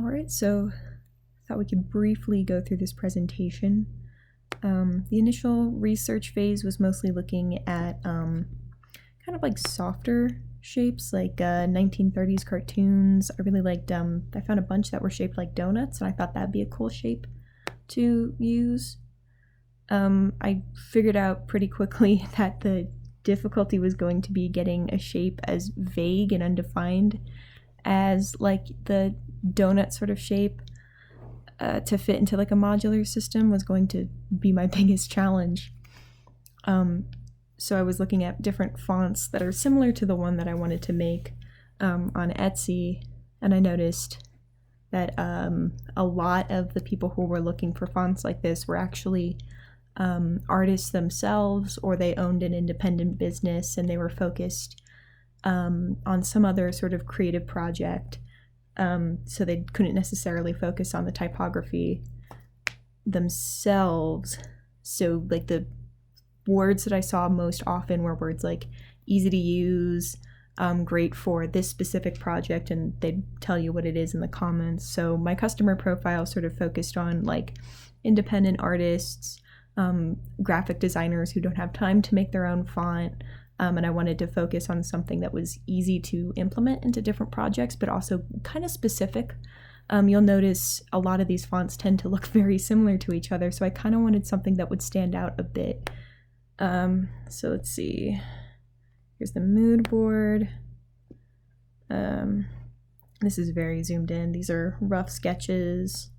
All right, so I thought we could briefly go through this presentation. The initial research phase was mostly looking at kind of like softer shapes, like 1930s cartoons. I really liked, I found a bunch that were shaped like donuts, and I thought that'd be a cool shape to use. I figured out pretty quickly that the difficulty was going to be getting a shape as vague and undefined as like the donut sort of shape to fit into like a modular system was going to be my biggest challenge. So I was looking at different fonts that are similar to the one that I wanted to make on Etsy, and I noticed that a lot of the people who were looking for fonts like this were actually artists themselves, or they owned an independent business and they were focused on some other sort of creative project. So they couldn't necessarily focus on the typography themselves. So like the words that I saw most often were words like easy to use, great for this specific project, and they'd tell you what it is in the comments. So my customer profile sort of focused on like independent artists, graphic designers who don't have time to make their own font, and I wanted to focus on something that was easy to implement into different projects, but also kind of specific. You'll notice a lot of these fonts tend to look very similar to each other, so I kind of wanted something that would stand out a bit. So let's see. Here's the mood board. This is very zoomed in. These are rough sketches.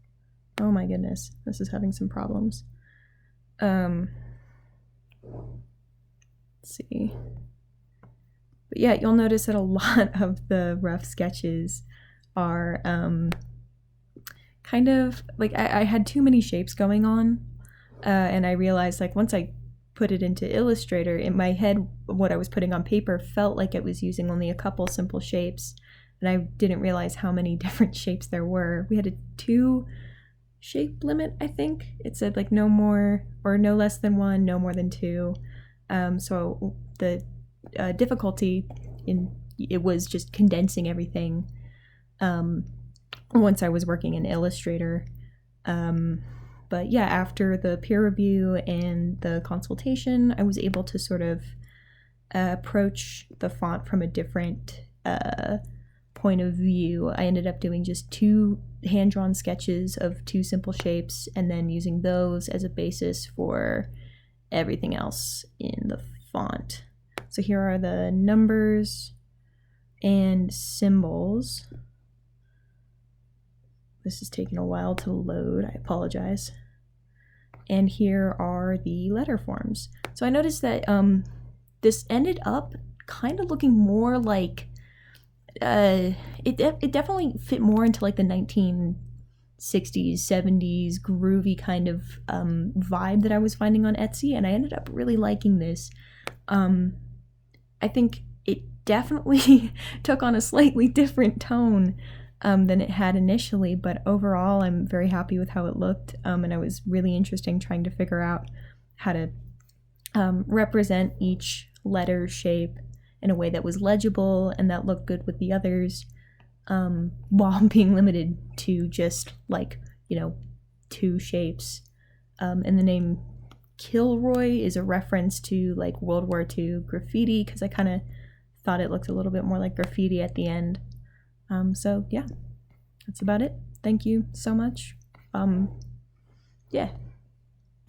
Oh my goodness, this is having some problems. Let's see. But yeah, you'll notice that a lot of the rough sketches are kind of like I had too many shapes going on, and I realized like once I put it into Illustrator, in my head what I was putting on paper felt like it was using only a couple simple shapes, and I didn't realize how many different shapes there were. We had a 2 shape limit, I think. It said like no more or no less than 1, no more than 2. So the difficulty in it was just condensing everything once I was working in Illustrator. But yeah, after the peer review and the consultation, I was able to sort of approach the font from a different point of view. I ended up doing just 2 hand-drawn sketches of 2 simple shapes, and then using those as a basis for everything else in the font. So here are the numbers and symbols. This is taking a while to load, I apologize. And here are the letter forms. So I noticed that this ended up kind of looking more like, it definitely fit more into like the 1960s, 70s groovy kind of vibe that I was finding on Etsy, and I ended up really liking this. I think it definitely took on a slightly different tone than it had initially, but overall I'm very happy with how it looked, and it was really interesting trying to figure out how to represent each letter shape in a way that was legible and that looked good with the others, while being limited to just like, 2 shapes. And the name Kilroy is a reference to like World War II graffiti, because I kind of thought it looked a little bit more like graffiti at the end. So yeah, that's about it. Thank you so much. Yeah.